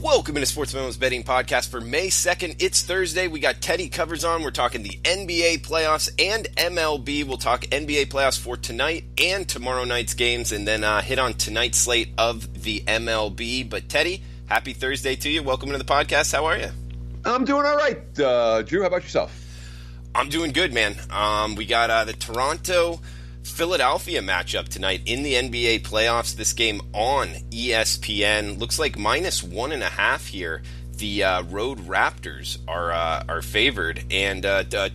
Welcome into Sportsmemo's betting podcast for May 2nd. It's Thursday. We got Teddy covers on. We're talking the NBA playoffs and MLB. We'll talk NBA playoffs for tonight and tomorrow night's games, and then hit on tonight's slate of the MLB. But Teddy, happy Thursday to you. Welcome to the podcast. How are you? I'm doing all right. Drew, how about yourself? I'm doing good, man. We got the Toronto-Philadelphia matchup tonight in the NBA playoffs. This game on ESPN. Looks like -1.5 here. The road Raptors are favored, and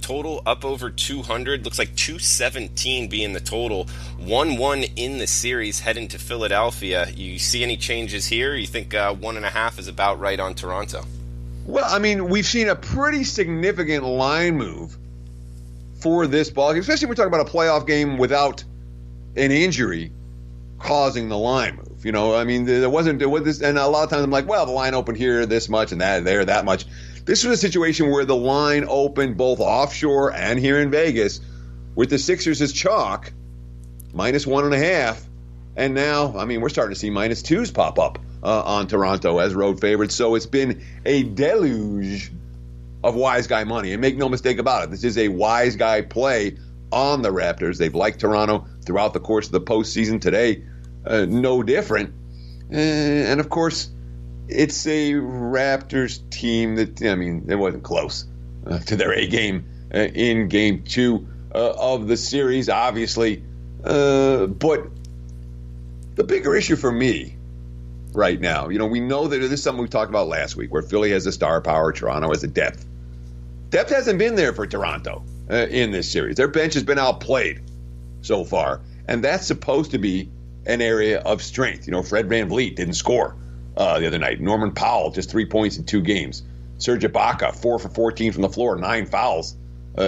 total up over 200. Looks like 217 being the total. 1-1 in the series heading to Philadelphia. You see any changes here? You think 1.5 is about right on Toronto? Well, I mean, we've seen a pretty significant line move for this ball game, especially when we're talking about a playoff game without an injury causing the line move. You know, I mean, there wasn't this, and a lot of times I'm like, well, the line opened here this much and that there that much. This was a situation where the line opened both offshore and here in Vegas with the Sixers as chalk, -1.5, and now, I mean, we're starting to see -2s pop up on Toronto as road favorites. So it's been a deluge of wise guy money. And make no mistake about it, this is a wise guy play on the Raptors. They've liked Toronto throughout the course of the postseason. Today, no different. And of course, it's a Raptors team that, I mean, it wasn't close to their A game in game 2 of the series, obviously. But the bigger issue for me right now, you know, we know that this is something we talked about last week, where Philly has the star power, Toronto has the depth. Depth hasn't been there for Toronto in this series. Their bench has been outplayed so far, and that's supposed to be an area of strength. You know, Fred VanVleet didn't score the other night. Norman Powell, just 3 points in 2 games. Serge Ibaka, 4 for 14 from the floor, 9 fouls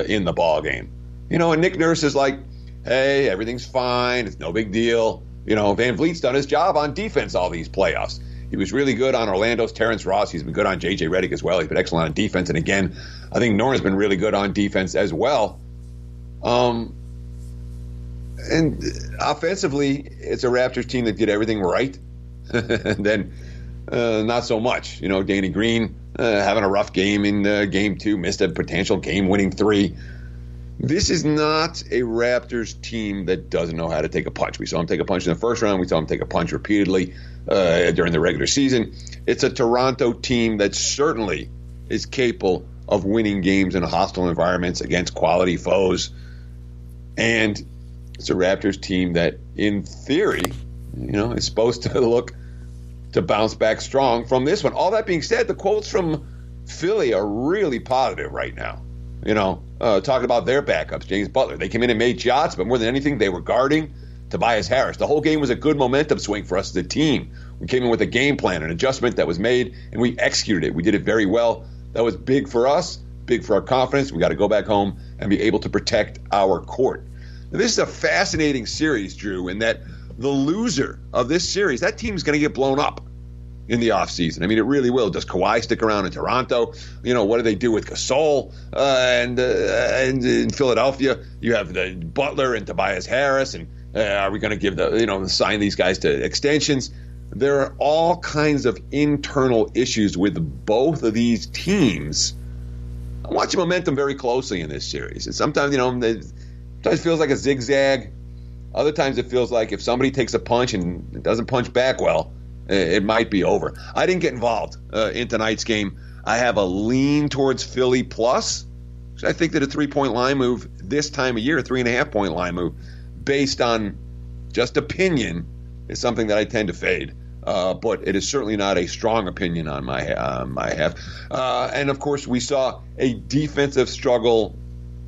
in the ball game. You know, and Nick Nurse is like, hey, everything's fine. It's no big deal. You know, VanVleet's done his job on defense all these playoffs. He was really good on Orlando's Terrence Ross. He's been good on J.J. Redick as well. He's been excellent on defense. And again, I think Norman's been really good on defense as well. And offensively, it's a Raptors team that did everything right. And then not so much. You know, Danny Green having a rough game in game 2, missed a potential game-winning 3. This is not a Raptors team that doesn't know how to take a punch. We saw him take a punch in the first round. We saw him take a punch repeatedly during the regular season. It's a Toronto team that certainly is capable of winning games in hostile environments against quality foes. And it's a Raptors team that, in theory, you know, is supposed to look to bounce back strong from this one. All that being said, the quotes from Philly are really positive right now. You know, talking about their backups, James Butler. They came in and made shots, but more than anything, they were guarding Tobias Harris. The whole game was a good momentum swing for us as a team. We came in with a game plan, an adjustment that was made, and we executed it. We did it very well. That was big for us, big for our confidence. We got to go back home and be able to protect our court. Now, this is a fascinating series, Drew, in that the loser of this series, that team's going to get blown up in the offseason. I mean, it really will. Does Kawhi stick around in Toronto? You know, what do they do with Gasol? And in Philadelphia, you have the Butler and Tobias Harris. And are we going to give sign these guys to extensions? There are all kinds of internal issues with both of these teams. I'm watching momentum very closely in this series. And sometimes, you know, sometimes it feels like a zigzag. Other times it feels like if somebody takes a punch and doesn't punch back well, it might be over. I didn't get involved in tonight's game. I have a lean towards Philly plus. I think that a 3-point line move this time of year, a 3.5-point line move, based on just opinion, is something that I tend to fade. But it is certainly not a strong opinion on my half. And, of course, we saw a defensive struggle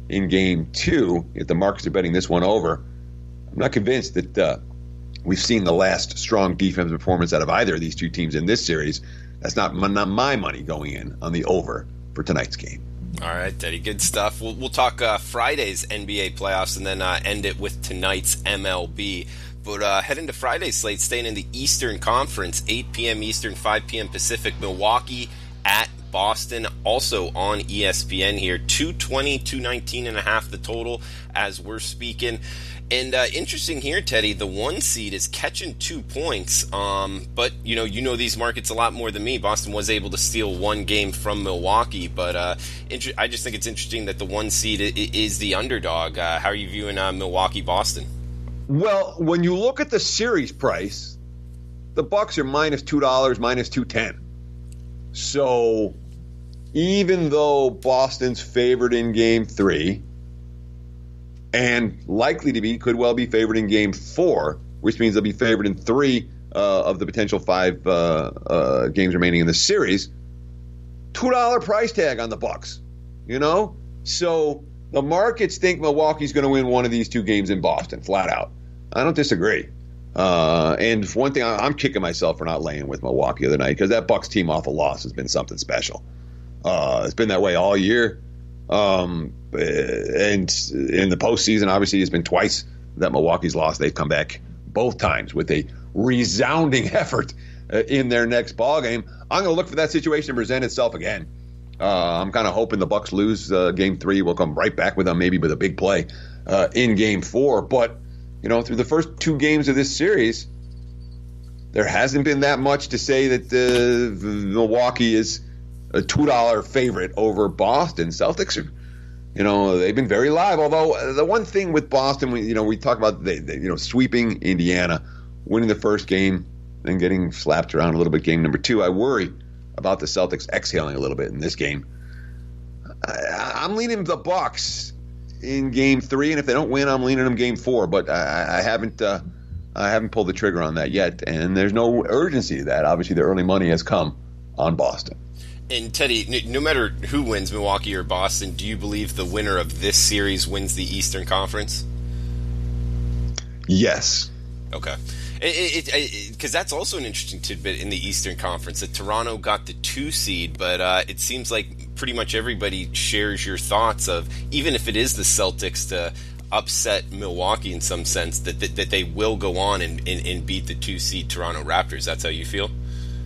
in Game 2. If the markets are betting this one over, I'm not convinced that we've seen the last strong defensive performance out of either of these two teams in this series. That's not my money going in on the over for tonight's game. All right, Teddy, good stuff. We'll talk Friday's NBA playoffs and then end it with tonight's MLB. But head into Friday's slate, staying in the Eastern Conference, 8 p.m. Eastern, 5 p.m. Pacific. Milwaukee at Boston, also on ESPN here. 220, 219.5 the total as we're speaking. And interesting here, Teddy, the 1 seed is catching 2 points. But, you know these markets a lot more than me. Boston was able to steal 1 game from Milwaukee. But I just think it's interesting that the 1 seed is the underdog. How are you viewing Milwaukee-Boston? Well, when you look at the series price, the Bucks are -$2, -210. So even though Boston's favored in Game 3, and likely to be, could well be favored in Game 4, which means they'll be favored in 3 of the potential 5 games remaining in the series. $2 price tag on the Bucks, So the markets think Milwaukee's going to win one of these 2 games in Boston, flat out. I don't disagree. And for one thing, I'm kicking myself for not laying with Milwaukee the other night because that Bucks team off a loss has been something special. It's been that way all year. And in the postseason, obviously, it's been twice that Milwaukee's lost. They've come back both times with a resounding effort in their next ball game. I'm going to look for that situation to present itself again. I'm kind of hoping the Bucks lose Game 3. We'll come right back with them, maybe with a big play in Game 4. But through the first 2 games of this series, there hasn't been that much to say that Milwaukee is a $2 favorite over Boston. Celtics are, they've been very live. Although the one thing with Boston, we talk about sweeping Indiana, winning the first game, then getting slapped around a little bit game number 2. I worry about the Celtics exhaling a little bit in this game. I'm leaning the Bucks in Game 3, and if they don't win, I'm leaning them Game 4. But I haven't pulled the trigger on that yet, and there's no urgency to that. Obviously, the early money has come on Boston. And Teddy, no matter who wins, Milwaukee or Boston, do you believe the winner of this series wins the Eastern Conference? Yes. Okay. Because that's also an interesting tidbit in the Eastern Conference, that Toronto got the 2 seed, but it seems like pretty much everybody shares your thoughts of, even if it is the Celtics to upset Milwaukee in some sense, that they will go on and beat the 2 seed Toronto Raptors. That's how you feel?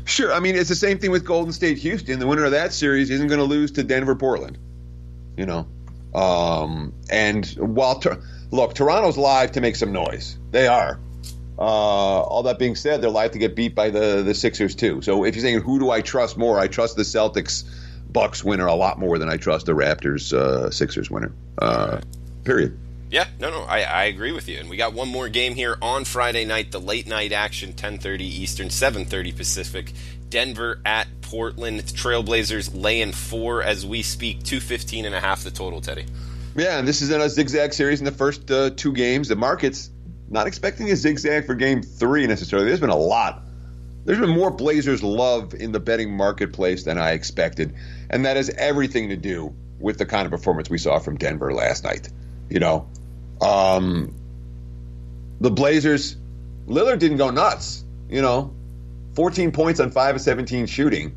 Sure. I mean, it's the same thing with Golden State Houston. The winner of that series isn't going to lose to Denver Portland. And while Toronto's live to make some noise. They are. All that being said, they're live to get beat by the Sixers too. So if you're saying who do I trust more, I trust the Celtics Bucks winner a lot more than I trust the Raptors Sixers winner. Period. Yeah, no, I agree with you. And we got one more game here on Friday night, the late night action, 10:30 Eastern, 7:30 Pacific. Denver at Portland. It's Trailblazers laying 4 as we speak, 215.5 the total, Teddy. Yeah, and this is in a zigzag series in the first 2 games. The market's not expecting a zigzag for Game 3 necessarily. There's been more Blazers love in the betting marketplace than I expected, and that has everything to do with the kind of performance we saw from Denver last night. The Blazers, Lillard didn't go nuts, 14 points on 5 of 17 shooting,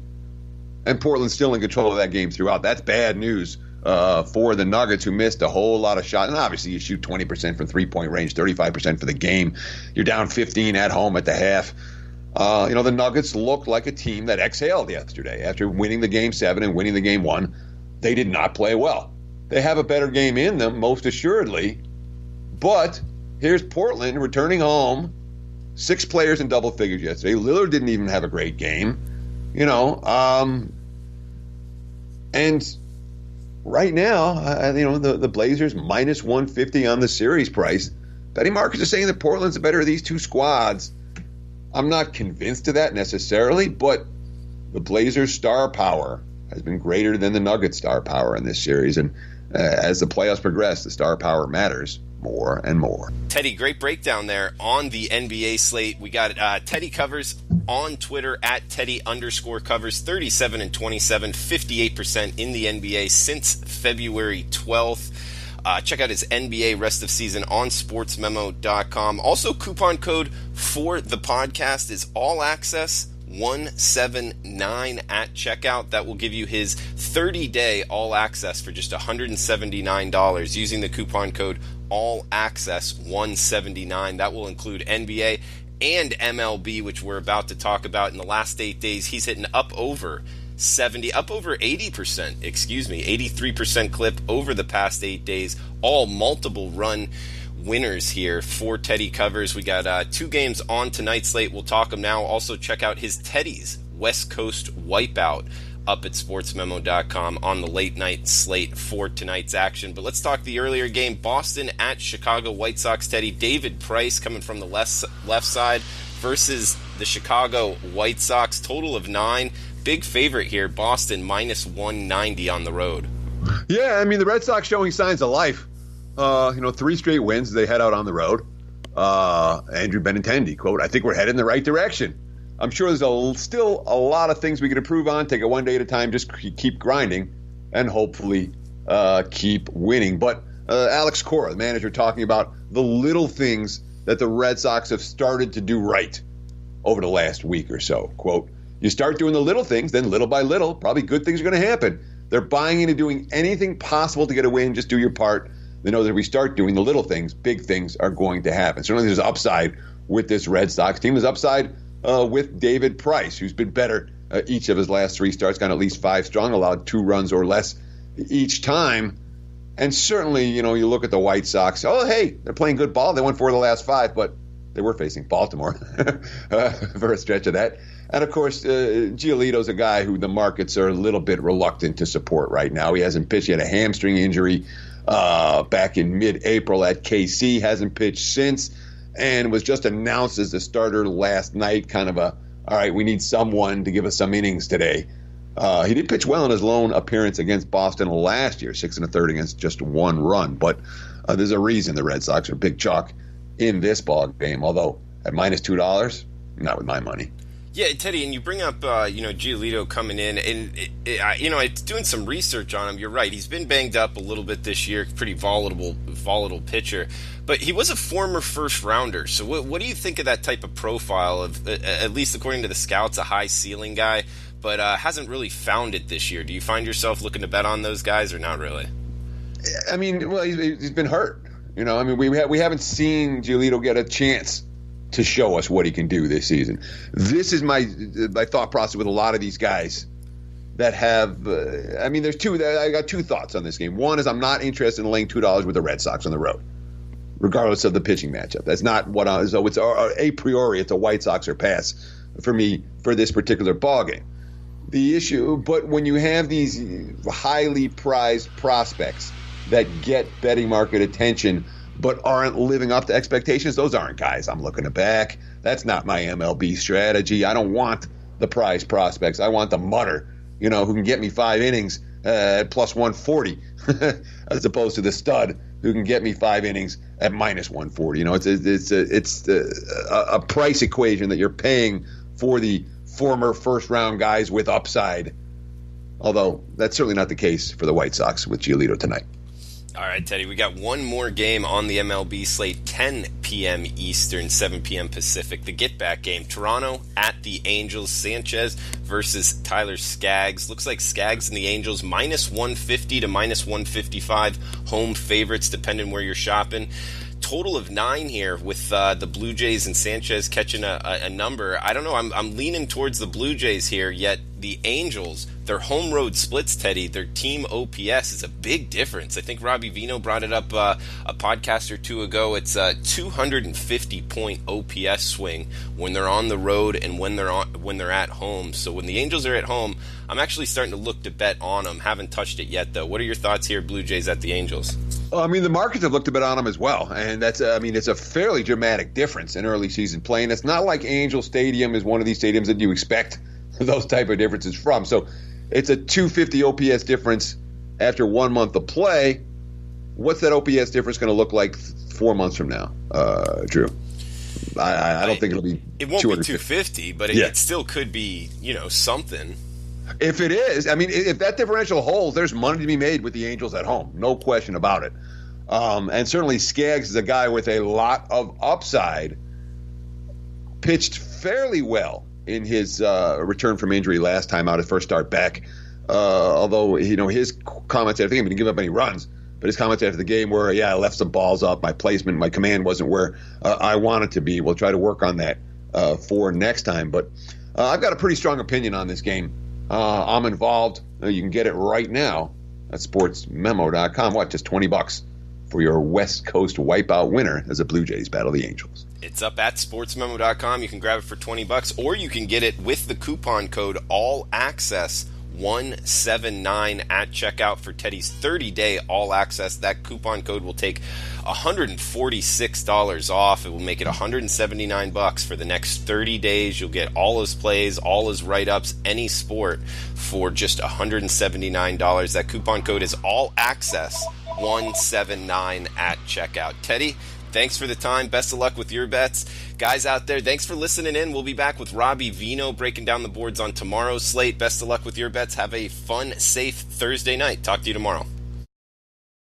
and Portland's still in control of that game throughout. That's bad news for the Nuggets, who missed a whole lot of shots. And obviously you shoot 20% from three-point range, 35% for the game. You're down 15 at home at the half. The Nuggets looked like a team that exhaled yesterday. After winning the Game 7 and winning the Game 1, they did not play well. They have a better game in them, most assuredly. But here's Portland returning home. 6 players in double figures yesterday. Lillard didn't even have a great game. And right now, the Blazers minus 150 on the series price. Betting markets are saying that Portland's the better of these 2 squads. I'm not convinced of that necessarily, but the Blazers' star power has been greater than the Nuggets' star power in this series. And as the playoffs progress, the star power matters more and more. Teddy, great breakdown there on the NBA slate. We got Teddy Covers on Twitter at Teddy_covers, 37 and 27, 58% in the NBA since February 12th. Check out his NBA rest of season on sportsmemo.com. Also, coupon code for the podcast is All Access 179 at checkout. That will give you his 30-day All Access for just $179 using the coupon code All Access 179. That will include NBA and MLB, which we're about to talk about. In the last 8 days, he's hitting up over up over 80%, 83% clip over the past 8 days, all multiple run winners here for Teddy covers. We got 2 games on tonight's slate. We'll talk them now. Also check out his Teddy's West Coast Wipeout up at sportsmemo.com on the late night slate for tonight's action. But let's talk the earlier game. Boston at Chicago White Sox. Teddy, David Price coming from the left side versus the Chicago White Sox. Total of 9. Big favorite here. Boston minus 190 on the road. Yeah, I mean, the Red Sox showing signs of life. 3 straight wins. They head out on the road. Andrew Benintendi, quote, "I think we're headed in the right direction." I'm sure there's still a lot of things we can improve on. Take it one day at a time. Just keep grinding and hopefully keep winning. But Alex Cora, the manager, talking about the little things that the Red Sox have started to do right over the last week or so. Quote, "You start doing the little things, then little by little, probably good things are going to happen. They're buying into doing anything possible to get a win. Just do your part. They know that if we start doing the little things, big things are going to happen." Certainly there's upside with this Red Sox team. There's upside with David Price, who's been better each of his last 3 starts, gone at least 5 strong, allowed 2 runs or less each time. And certainly, you look at the White Sox. Oh, hey, they're playing good ball. They won 4 of the last 5, but they were facing Baltimore for a stretch of that. And, of course, Giolito's a guy who the markets are a little bit reluctant to support right now. He hasn't pitched. He had a hamstring injury back in mid-April at KC. Hasn't pitched since and was just announced as the starter last night. Kind of all right, we need someone to give us some innings today. He did pitch well in his lone appearance against Boston last year, 6 1/3 against just 1 run. But there's a reason the Red Sox are big chalk in this ball game, although at minus $2, not with my money. Yeah, Teddy, and you bring up, Giolito coming in, and, it's doing some research on him. You're right. He's been banged up a little bit this year, pretty volatile pitcher. But he was a former first-rounder. So what do you think of that type of profile of, at least according to the scouts, a high-ceiling guy, but hasn't really found it this year? Do you find yourself looking to bet on those guys or not really? I mean, well, he's been hurt. We haven't seen Giolito get a chance to show us what he can do this season. This is my thought process with a lot of these guys that have. There's 2. I got 2 thoughts on this game. One is I'm not interested in laying $2 with the Red Sox on the road, regardless of the pitching matchup. That's not what. So it's a priori it's a White Sox or pass for me for this particular ball game. The issue, but when you have these highly prized prospects that get betting market attention but aren't living up to expectations, those aren't guys I'm looking to back. That's not my MLB strategy. I don't want the prize prospects. I want the mutter, who can get me 5 innings at plus 140, as opposed to the stud who can get me 5 innings at minus 140. It's a price equation that you're paying for the former first-round guys with upside, although that's certainly not the case for the White Sox with Giolito tonight. All right, Teddy, we got one more game on the MLB slate, 10 p.m. Eastern, 7 p.m. Pacific. The get-back game, Toronto at the Angels, Sanchez versus Tyler Skaggs. Looks like Skaggs and the Angels minus 150 to minus 155 home favorites, depending where you're shopping. Total of 9 here with the Blue Jays and Sanchez catching a number. I don't know. I'm leaning towards the Blue Jays here, yet the Angels, their home road splits, Teddy, their team OPS is a big difference. I think Robbie Vino brought it up a podcast or 2 ago. It's a 250-point OPS swing when they're on the road and when they're at home. So when the Angels are at home, I'm actually starting to look to bet on them. Haven't touched it yet, though. What are your thoughts here, Blue Jays at the Angels? Well, the markets have looked a bit on them as well, and that's it's a fairly dramatic difference in early season play. And it's not like Angel Stadium is one of these stadiums that you expect those type of differences from. So it's a 250 OPS difference after 1 month of play. What's that OPS difference going to look like 4 months from now, Drew? I don't think it'll be. It won't be 250, but it still could be, something. If it is, if that differential holds, there's money to be made with the Angels at home. No question about it. And certainly Skaggs is a guy with a lot of upside. Pitched fairly well in his return from injury last time out, his first start back. Although, his comments, I think he didn't give up any runs, but his comments after the game were, I left some balls up. My placement, my command wasn't where I wanted to be. We'll try to work on that for next time. But I've got a pretty strong opinion on this game. I'm involved. You can get it right now at sportsmemo.com. What, just $20 for your West Coast wipeout winner as the Blue Jays battle the Angels. It's up at sportsmemo.com. You can grab it for $20, or you can get it with the coupon code ALLACCESS179 at checkout for Teddy's 30-day All Access. That coupon code will take $146 off. It will make it $179 for the next 30 days. You'll get all his plays, all his write-ups, any sport for just $179. That coupon code is ALLACCESS179 at checkout. Teddy, thanks for the time. Best of luck with your bets. Guys out there, thanks for listening in. We'll be back with Robbie Vino breaking down the boards on tomorrow's slate. Best of luck with your bets. Have a fun, safe Thursday night. Talk to you tomorrow.